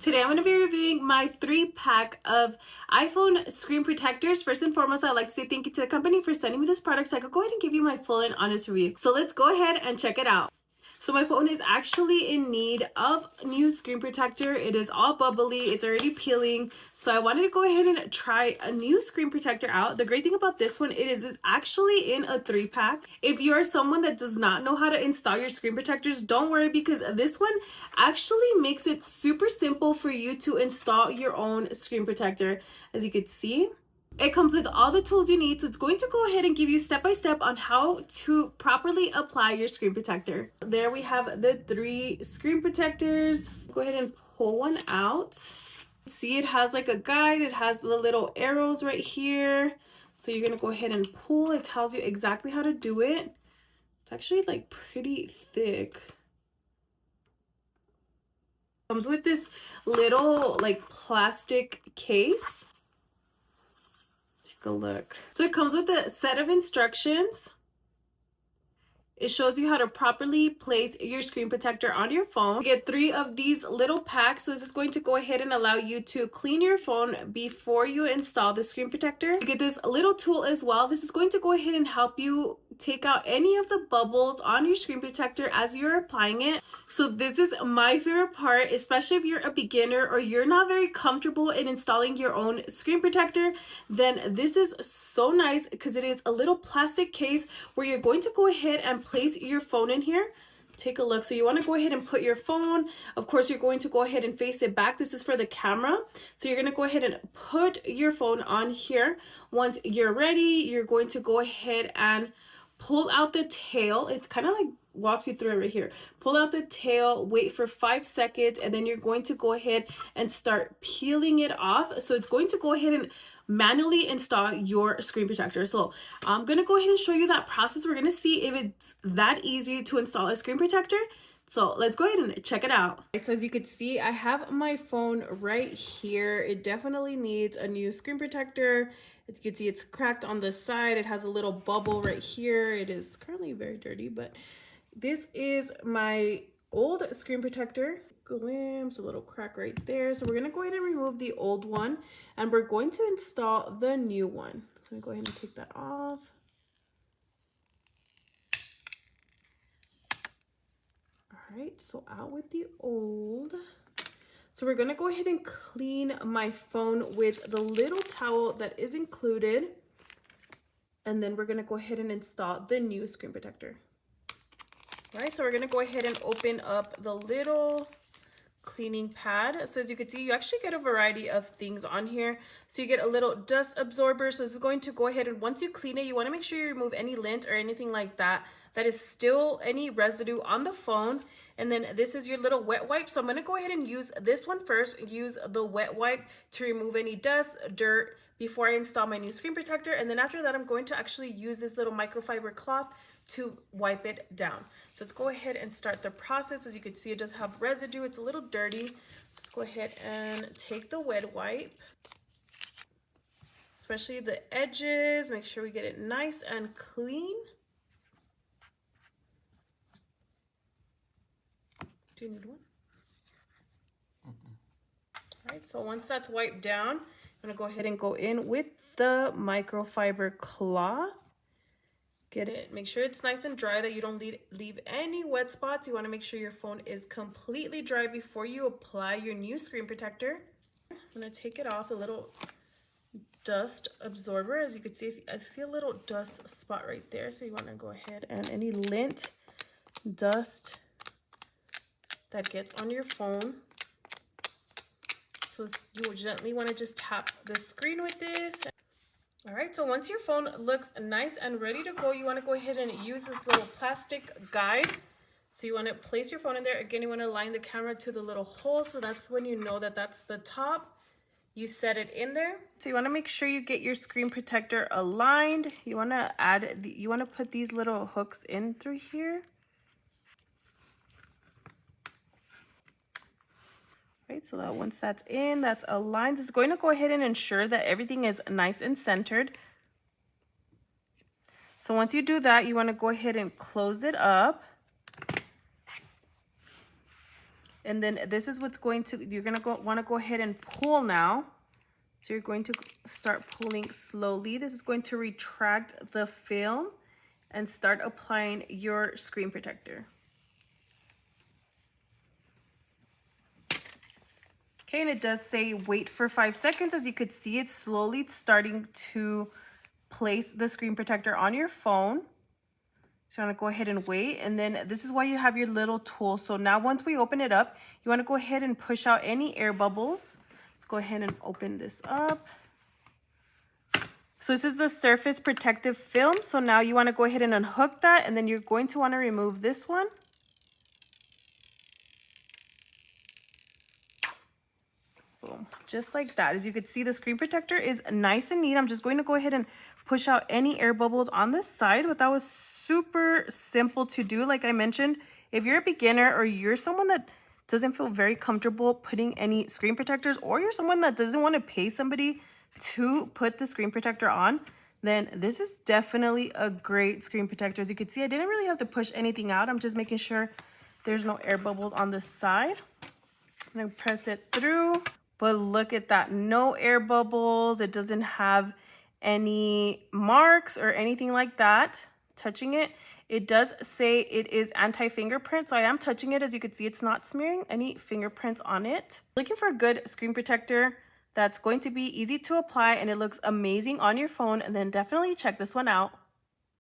Today I'm going to be reviewing my 3-pack of iPhone screen protectors. First and foremost, I'd like to say thank you to the company for sending me this product so I could go ahead and give you my full and honest review. So let's go ahead and check it out. So my phone is actually in need of a new screen protector. It is all bubbly, it's already peeling. So I wanted to go ahead and try a new screen protector out. The great thing about this one, it is actually in a 3-pack. If you're someone that does not know how to install your screen protectors, don't worry, because this one actually makes it super simple for you to install your own screen protector. As you can see, it comes with all the tools you need, so it's going to go ahead and give you step-by-step on how to properly apply your screen protector. There we have the 3 screen protectors. Go ahead and pull one out. See, it has like a guide. It has the little arrows right here. So you're going to go ahead and pull. It tells you exactly how to do it. It's actually like pretty thick. Comes with this little like plastic case. Take a look. So it comes with a set of instructions. It shows you how to properly place your screen protector on your phone. You get 3 of these little packs. So this is going to go ahead and allow you to clean your phone before you install the screen protector. You get this little tool as well. This is going to go ahead and help you take out any of the bubbles on your screen protector as you're applying it. So this is my favorite part, especially if you're a beginner or you're not very comfortable in installing your own screen protector. Then this is so nice because it is a little plastic case where you're going to go ahead and place your phone in here. Take a look. So you want to go ahead and put your phone. Of course, you're going to go ahead and face it back. This is for the camera. So you're going to go ahead and put your phone on here. Once you're ready, you're going to go ahead and pull out the tail. It's kind of like walks you through it right here. Pull out the tail, wait for 5 seconds, and then you're going to go ahead and start peeling it off. So it's going to go ahead and manually install your screen protector. So I'm gonna go ahead and show you that process. We're gonna see if it's that easy to install a screen protector. So let's go ahead and check it out. So as you can see, I have my phone right here. It definitely needs a new screen protector. As you can see, it's cracked on the side. It has a little bubble right here. It is currently very dirty, but this is my old screen protector. Glimpse, a little crack right there. So we're gonna go ahead and remove the old one and we're going to install the new one. So I'm gonna go ahead and take that off. All right, so out with the old. So we're gonna go ahead and clean my phone with the little towel that is included. And then we're gonna go ahead and install the new screen protector. All right, so we're gonna go ahead and open up the little cleaning pad. So as you can see, you actually get a variety of things on here. So you get a little dust absorber. So this is going to go ahead and once you clean it, you want to make sure you remove any lint or anything like that that is still any residue on the phone. And then this is your little wet wipe. So I'm going to go ahead and use this one first. Use the wet wipe to remove any dust, dirt before I install my new screen protector. And then after that, I'm going to actually use this little microfiber cloth to wipe it down. So let's go ahead and start the process. As you can see, it does have residue. It's a little dirty. Let's go ahead and take the wet wipe, especially the edges. Make sure we get it nice and clean. Do you need one? All right, so once that's wiped down, I'm gonna go ahead and go in with the microfiber cloth. Get it, make sure it's nice and dry, that you don't leave any wet spots. You want to make sure your phone is completely dry before you apply your new screen protector. I'm going to take it off, a little dust absorber. As you can see, I see a little dust spot right there. So you want to go ahead and any lint, dust that gets on your phone. So you gently want to just tap the screen with this. All right, so once your phone looks nice and ready to go, you want to go ahead and use this little plastic guide. So you want to place your phone in there. Again, you want to align the camera to the little hole. So that's when you know that that's the top. You set it in there. So you want to make sure you get your screen protector aligned. You want to put these little hooks in through here. Right, so that once that's in, that's aligned, it's going to go ahead and ensure that everything is nice and centered. So once you do that, you want to go ahead and close it up. And then this is what's going to, you're going to want to go ahead and pull now. So you're going to start pulling slowly. This is going to retract the film and start applying your screen protector. Okay, and it does say wait for 5 seconds. As you could see, it's slowly starting to place the screen protector on your phone. So you want to go ahead and wait, and then this is why you have your little tool. So now once we open it up, you want to go ahead and push out any air bubbles. Let's go ahead and open this up. So this is the surface protective film. So now you want to go ahead and unhook that, and then you're going to want to remove this one. Boom, just like that. As you can see, the screen protector is nice and neat. I'm just going to go ahead and push out any air bubbles on this side, but that was super simple to do. Like I mentioned, if you're a beginner or you're someone that doesn't feel very comfortable putting any screen protectors, or you're someone that doesn't want to pay somebody to put the screen protector on, then this is definitely a great screen protector. As you can see, I didn't really have to push anything out. I'm just making sure there's no air bubbles on this side. I'm gonna press it through, but look at that, no air bubbles. It doesn't have any marks or anything like that. Touching it, it does say it is anti-fingerprint, so I am touching it. As you can see, it's not smearing any fingerprints on it. Looking for a good screen protector that's going to be easy to apply and it looks amazing on your phone, and then definitely check this one out.